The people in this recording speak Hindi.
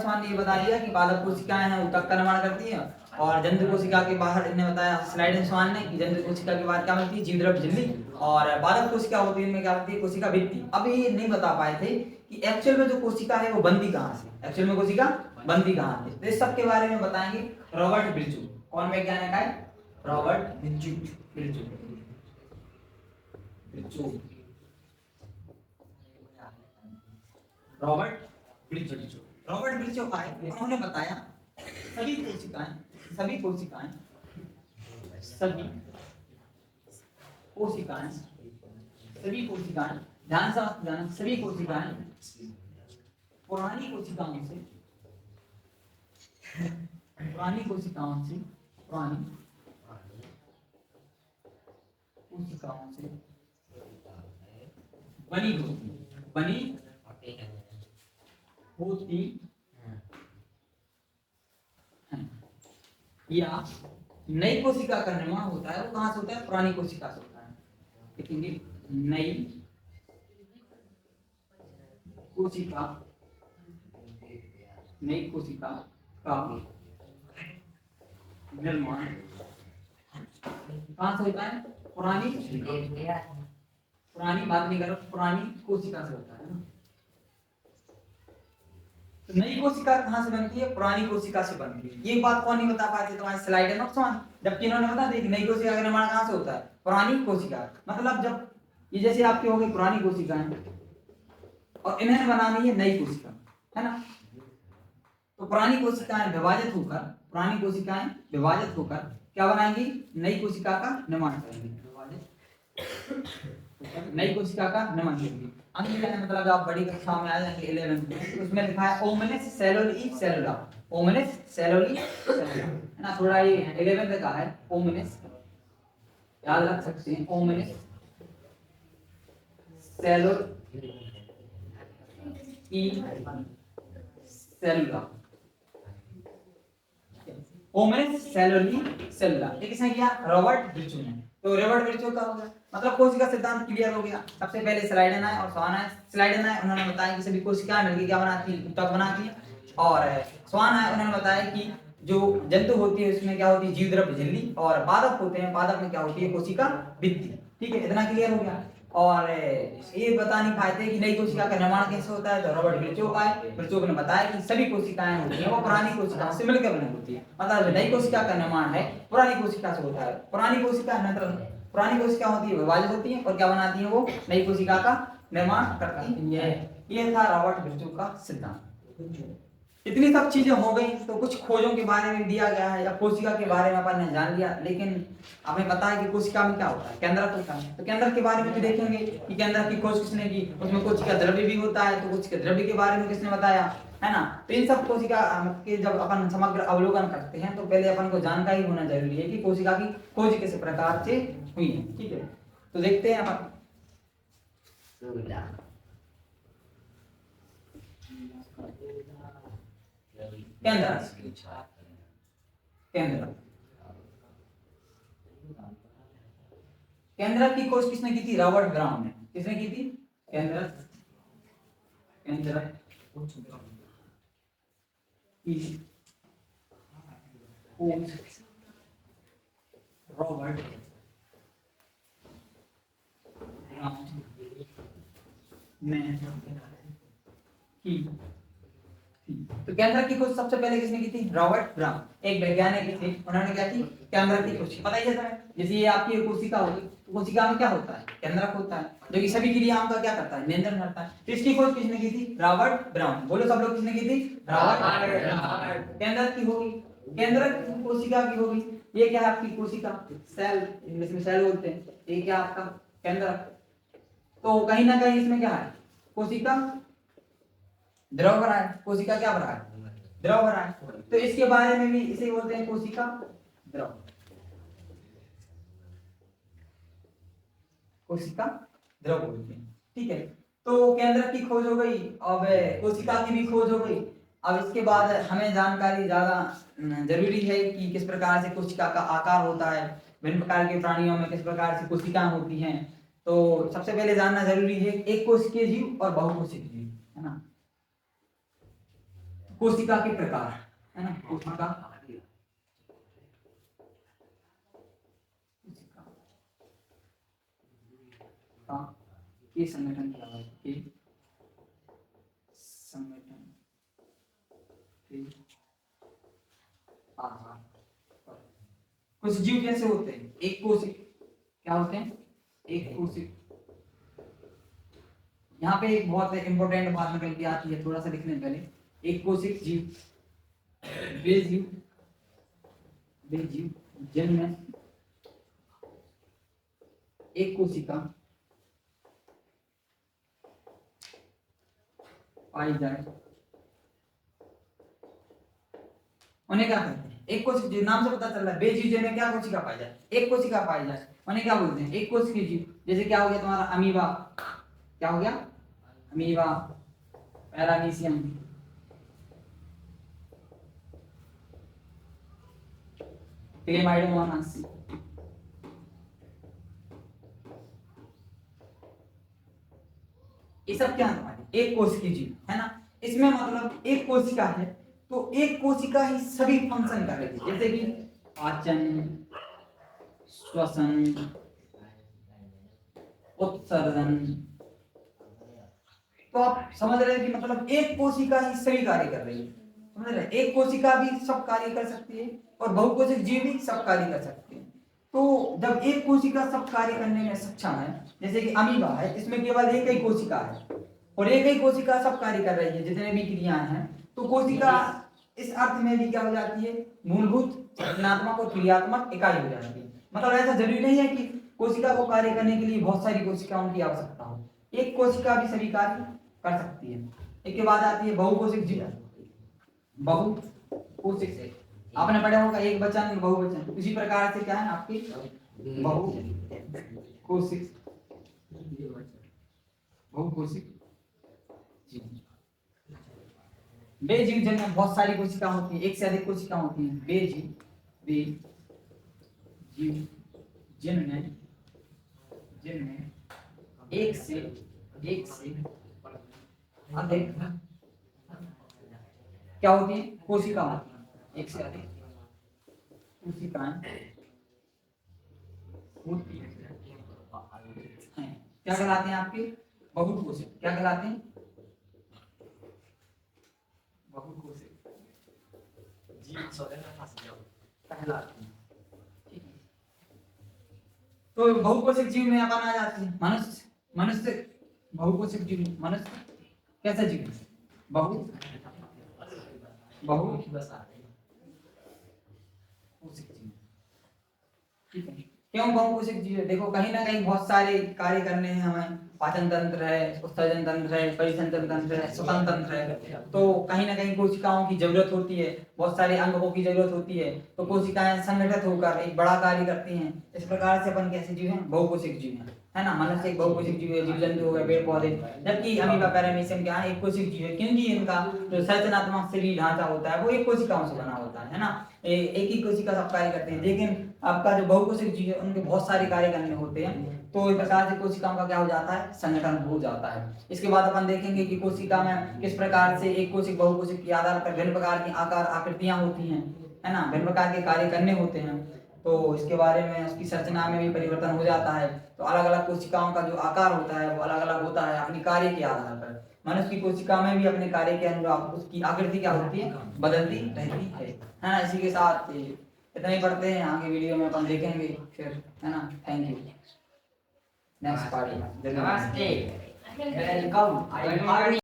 स्वान ने ये बता दिया कि पादप कोशिकाएं हैं ऊतक का निर्माण करती हैं, और जंतु कोशिका के बाहर इन्हें बताया स्लाइडेन स्वान ने कि जंतु कोशिका के बाद क्या मिलती है, जीवद्रव्य झिल्ली, और पादप कोशिका होती है इनमें क्या होती है, कोशिका भित्ति। अब ये नहीं बता पाए थे कि एक्चुअल में जो कोशिका है वो बनती कहाँ से, एक्चुअल में कोशिका बनती कहाँ से। तो इस सब के बारे में बताएंगे रॉबर्ट बिरचू। कौन वैज्ञानिक है? रॉबर्ट बिरचू। रॉबर्ट बिरचू आए, उन्होंने बताया सभी कोशिकाएं ध्यान से जाना, सभी कोशिकाएं पुरानी कोशिकाओं से बनी होती हैं, या नई कोशिका का निर्माण होता है, वो कहाँ से होता है, पुरानी कोशिका से होता है। देखेंगे नई कोशिका का निर्माण कहाँ से होता है, पुरानी बात नहीं कर रहा, पुरानी कोशिका से होता है ना। तो नई कोशिका कहाँ से बनती है, पुरानी कोशिका से बनती है। ये बात कौन नहीं बता पाते तुम्हारे स्लाइड में स्वान, जबकि इन्होंने बता दी कि नई कोशिका का निर्माण कहाँ से होता है, पुरानी कोशिका। मतलब जब ये जैसे आपकी हो गई पुरानी कोशिका है और इन्हें बनानी है नई कोशिका, है ना। तो पुरानी कोशिकाएं विभाजित होकर क्या बनाएंगी, नई कोशिका का निर्माण करेंगी, नई कोशिका का निर्माण करेंगी। अंत में मतलब आप बड़ी कक्षा में आ जाएंगे 11th में, उसमें लिखा है ओमनिस सेलुलोई सेलुला, है ना। थोड़ा ये 11th का है, ओमनिस याद रख सकते हैं, ओमनिस सेलुलोई सेलुला, ओमनिस सेलुलोई सेलुला। ये किसने किया, रॉबर्ट बिरचू ने। तो रॉबर्ट बिरचू का हो गया, मतलब कोशिका सिद्धांत क्लियर हो गया। सबसे पहले स्लाइडेन आए और स्वान आए। स्लाइडेन आए, उन्होंने बताया कि सभी कोशिकाएं मिलकर क्या बनाती हैं, ऊतक बनाती हैं, और स्वान आए, उन्होंने बताया कि जो जंतु होती है उसमें क्या होती है, जीवद्रव्य झिल्ली, और पादप होते हैं, पादप में क्या होती है, कोशिका भित्ति। ठीक है, इतना क्लियर हो गया। और ये बता नहीं पाए थे कि नई कोशिका का निर्माण कैसे होता है, तो रॉबर्ट बिरचू आए, बिरचू ने बताया कि सभी कोशिकाएं होती हैं वो पुरानी कोशिकाओं से मिलकर बनी होती है। मतलब नई कोशिका का निर्माण है पुरानी कोशिका से होता है। पुरानी कोशिका पुरानी कोशिका होती है, विभाजित होती है, और क्या बनाती है, वो नई कोशिका का निर्माण करती है। ये था रॉबर्ट बिरचू का सिद्धांत। इतनी सब चीजें हो गई, तो कुछ खोजों के बारे में दिया गया है, या कोशिका के बारे में अपन ने जान लिया। लेकिन हमें पता है कि कोशिका में क्या होता है, केंद्रक होता है। तो केंद्रक के बारे में भी देखेंगे कि केंद्रक की खोज किसने की, उसमें कोशिका द्रव्य भी होता है, तो कोशिका द्रव्य के बारे में किसने बताया, है ना। तो इन सब कोशिका के जब अपन समग्र अवलोकन करते हैं, तो पहले अपन को जानकारी होना जरूरी है कि कोशिका की खोज किस प्रकार से हुई है। ठीक है, तो देखते हैं अपन। केंद्रक की खोज किसने की थी, रॉबर्ट ब्राउन ने। किसने की थी, केंद्रक की रॉबर्ट ने की। तो केंद्रक की खोज सबसे पहले किसने की थी, रॉबर्ट ब्राउन, एक वैज्ञानिक थे। उन्होंने क्या की, केंद्रक की खोज। पता ही है, जैसे ये आपकी कोशिका होगी, तो कोशिका में क्या होता है, केंद्रक होता है, जो कि सभी क्रियाओं का क्या करता है, नियंत्रण करता है। तो इसकी खोज किसने की थी, रॉबर्ट ब्राउन। बोलो सब लोग, किसने की थी, रॉबर्ट। केंद्रक की होगी, केंद्रक कोशिका की होगी। ये क्या है आपकी कोशिका, सेल, इंग्लिश में सेल बोलते हैं। ये क्या आपका केंद्रक। तो कहीं ना कहीं इसमें क्या है, कोशिका द्रव भरा है, कोशिका क्या भरा है, द्रव भरा है। तो इसके बारे में भी इसे बोलते हैं कोशिका द्रव, कोशिका द्रव बोलते हैं। ठीक है, तो केंद्रक की खोज हो गई, अब कोशिका की भी खोज हो गई। अब इसके बाद हमें जानकारी ज्यादा जरूरी है कि किस प्रकार से कोशिका का आकार होता है, विभिन्न प्रकार के प्राणियों में किस प्रकार से कोशिकाएं होती हैं। तो सबसे पहले जानना जरूरी है एक कोशिकीय जीव और बहुकोशिकीय जीव, है ना। कोशिका के प्रकार, है ना, कोशिका के संगठन क्या है, के संगठन के आधार पर कुछ जीव कैसे होते हैं, एक कोशिक क्या होते हैं, एक कोशिक। यहाँ पे एक बहुत इंपॉर्टेंट बात निकल के आती है, थोड़ा सा लिखने पहले, एक कोशिक जीव, बेजीव जिनमें एक कोशिका पाई जाए उन्हें क्या कहते हैं, एक कोशिका जीव। नाम से पता चल रहा है बेजीव जिनमें क्या कोशिका पाई जाए, एक कोशिका पाई जाए उन्हें क्या बोलते हैं, एक कोशिकीय जीव। जैसे क्या हो गया तुम्हारा अमीबा, क्या हो गया अमीबा, पैरामीशियम, क्लेमाइडोमोनास, ये सब क्या हमारे एक कोशिकीय जीव है ना। इसमें मतलब एक कोशिका है तो एक कोशिका ही सभी फंक्शन कर रही है, जैसे कि पाचन, श्वसन, उत्सर्जन। तो आप समझ रहे हैं कि मतलब एक कोशिका ही सभी कार्य कर रही है, समझ रहे हैं, एक कोशिका भी सब कार्य कर सकती है और बहुकोशिक जीव भी सब कार्य कर सकते हैं। तो जब एक कोशिका सब कार्य करने में सक्षम है, जैसे कि अमीबा है, इसमें केवल एक ही कोशिका है और एक ही कोशिका सब कार्य कर रही है जितने भी क्रियाएं हैं, तो कोशिका इस अर्थ में भी क्या हो जाती है, मूलभूत रचनात्मक और क्रियात्मक इकाई हो जाती है। मतलब ऐसा जरूरी नहीं है कि कोशिका को कार्य करने के लिए बहुत सारी कोशिकाओं की आवश्यकता हो, एक कोशिका भी सभी कार्य कर सकती है। एक के बाद आती है बहुकोशिक जीव, बहुकोशिक से आपने पढ़ा होगा एक वचन बहुवचन, उसी प्रकार से क्या है आपकी बहुकोशिक, बहुकोशिक जीव। बेजीव जिनमें बहुत सारी कोशिका होती है, एक से अधिक कोशिका होती है, बेजीव जिनमें एक से अधिक क्या होती है, कोशिका होती है, एक से अधिक कोशिकाएं होती है, क्या कहलाते हैं आपके बहुकोशिक, क्या कहलाते हैं बहुकोशिक जीव कहलाते हैं। तो बहुकोशिक जीव में अपन आ जाते हैं मनुष्य बहुकोशिक जीव, मनुष्य कैसा जीव, बहुकोशिक जीव, ठीक है। क्यों बहुकोशिक जीव, देखो कहीं ना कहीं बहुत सारे कार्य करने हैं हमें, पाचन तंत्र है, उत्सर्जन तंत्र है, परिसंचरण तंत्र है, श्वसन तंत्र है, तो कहीं ना कहीं कोशिकाओं की जरूरत होती है, बहुत सारे अंगों की जरूरत होती है, तो कोशिकाएं संगठित होकर एक बड़ा कार्य करती हैं। इस प्रकार से अपन कैसे जीव हैं, बहुकोशिक जीव हैं, है ना। मनुष्य एक बहुकोशिक जीव है, जीव जंतु हो गए, पेड़ पौधे, जबकि अमीबा पैरामीशियम क्या है, एक कोशिक जीव है, क्योंकि इनका जो संरचनात्मक शरीर ढांचा होता है वो एक कोशिकाओं से बना होता है ना। एक ही कोशिका सब कार्य करते हैं, लेकिन आपका जो बहुकोशिक जीव है उनके बहुत सारे कार्य करने होते हैं, तो इस प्रकार से कोशिकाओं का क्या हो जाता है, संगठन हो जाता है। इसके बाद अपन देखेंगे कि कोशिका में किस प्रकार से एक कोशिक बहुकोशिक के आधार पर भिन्न प्रकार की आकार आकृतियां होती हैं, है ना, भिन्न प्रकार के कार्य करने होते हैं। तो इसके बारे में उसकी संरचना में भी परिवर्तन हो जाता है, तो अलग अलग कोशिकाओं का जो आकार होता है वो अलग अलग होता है अपनी कार्य के आधार पर। मनुष्य की कोशिका में भी अपने कार्य के अनुरूप उसकी आकृति क्या होती है, बदलती रहती है ना। इसी के साथ इतना ही पढ़ते हैं, आगे वीडियो में अपन देखेंगे फिर, है ना। Thank you. नेक्स्ट पार्ट, नमस्ते, वेलकम।